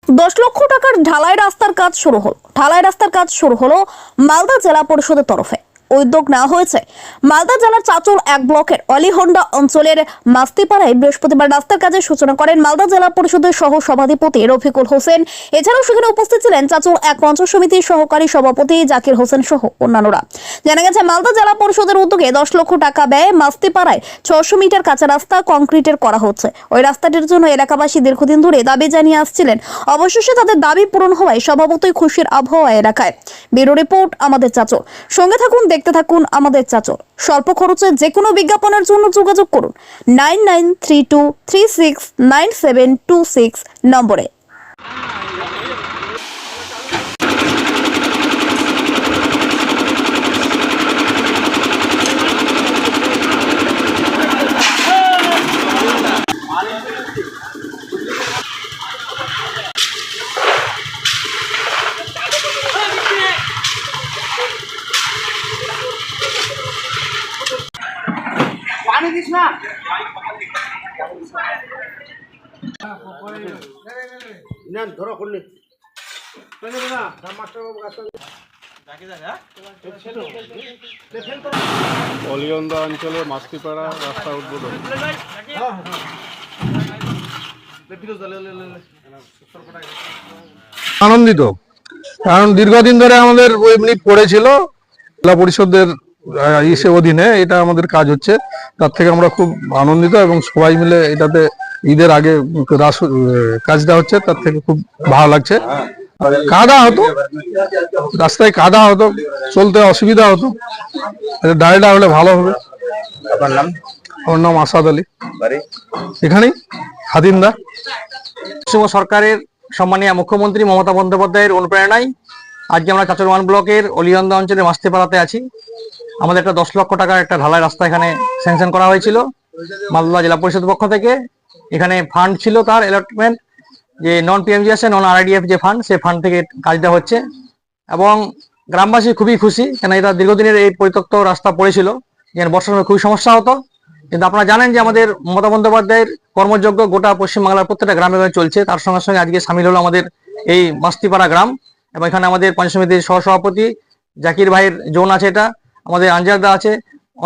10 লক্ষ টাকার ঢালাই রাস্তার কাজ শুরু হলো। ঢালাই রাস্তার কাজ শুরু হলো মালদা জেলা পরিষদের তরফে। উদ্যোগ নেওয়া হয়েছে মালদা জেলার চাচল 1 ব্লকের অলিহন্ডা অঞ্চলের মাস্তিপাড়ায়। বৃহস্পতিবার রাস্তার কাজের সূচনা করেন মালদা জেলা পরিষদের সহ সভাধিপতি রফিকুল হোসেন। এছাড়াও সেখানে উপস্থিত ছিলেন চাচল 1 পঞ্চায়েত সমিতির সহকারী সভাপতি জাকির হোসেন সহ অন্যান্যরা। জানা গেছে মালদা জেলা পরিষদের উদ্যোগে 10 লক্ষ টাকা ব্যয়ে মাস্তিপাড়ায় 600 মিটার কাঁচা রাস্তা কংক্রিটের করা হচ্ছে। ওই রাস্তাটির জন্য এলাকাবাসী দীর্ঘদিন ধরে দাবি জানিয়ে আসছিলেন। অবশেষে তাদের দাবি পূরণ হওয়ায় স্বভাবতই খুশির আবহাওয়া এলাকায়। ব্যুরো রিপোর্ট আমাদের চাচল। সঙ্গে থাকুন, দেখতে থাকুন আমাদের চাচল। স্বল্প খরচে যে কোনো বিজ্ঞাপনের জন্য যোগাযোগ করুন 9932369726 নম্বরে। পানি দিস না নেন ধরো করলে অলিহন্ডা অঞ্চলে মাস্তিপাড়া রাস্তা উদ্বোধন। আনন্দিত, কারণ দীর্ঘদিন ধরে আমাদের এমনি পড়েছিল জেলা পরিষদের অধীনে এটা আমাদের কাজ হচ্ছে। তার থেকে আমরা খুব আনন্দিত এবং সবাই মিলে এটাতে ঈদের আগে কাজটা হচ্ছে, তার থেকে খুব ভালো লাগছে। কাদা হতো, রাস্তায় কাদা হতো, চলতে অসুবিধা হতো, ডাইরেক্ট হলে ভালো হবে। আমার নাম আসাদ আলী, এখানেই হাতিন্দা। পশ্চিমবঙ্গ সরকারের সম্মানীয় মুখ্যমন্ত্রী মমতা বন্দ্যোপাধ্যায়ের অনুপ্রেরণায় আজকে আমরা চাচল 1 ব্লকের অলিহন্ডা অঞ্চলের মাস্তিপাড়াতে আছি। আমাদের একটা 10 লক্ষ টাকার একটা ঢালাই রাস্তা এখানে স্যাংশন করা হয়েছিল মালদা জেলা পরিষদের পক্ষ থেকে। এখানে ফান্ড ছিল, তার অ্যালটমেন্ট যে নন পিএমজিএস নন আরআইডিএফ যে ফান্ড, সেই ফান্ড থেকে কাজটা হচ্ছে এবং গ্রামবাসী খুবই খুশি। কেন এটা দীর্ঘদিনের এই পরিত্যক্ত রাস্তা পড়েছিল, যেখানে বর্ষার সময় খুবই সমস্যা হতো। কিন্তু আপনারা জানেন যে আমাদের মমতা বন্দ্যোপাধ্যায়ের কর্মযজ্ঞ গোটা পশ্চিমবাংলার প্রত্যেকটা গ্রামে চলছে। তার সঙ্গে সঙ্গে আজকে সামিল হলো আমাদের এই মাস্তিপাড়া গ্রাম এবং এখানে আমাদের পঞ্চায়েত সমিতির সহসভাপতি জাকির ভাইয়ের জোন আছে, এটা আমাদের আঞ্জাদা আছে,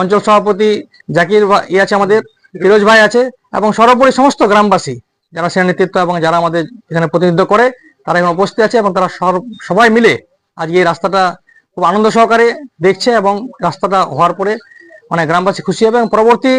অঞ্চল সভাপতি জাকির ভাই আছে, আমাদের ফিরোজ ভাই আছে এবং সর্বোপরি সমস্ত গ্রামবাসী যারা সেনা নেতৃত্ব এবং যারা আমাদের এখানে প্রতিনিধিত্ব করে তারা এখানে উপস্থিত আছে এবং তারা সবাই মিলে আজকে এই রাস্তাটা খুব আনন্দ সহকারে দেখছে এবং রাস্তাটা হওয়ার পরে মানে গ্রামবাসী খুশি হবে এবং পরবর্তী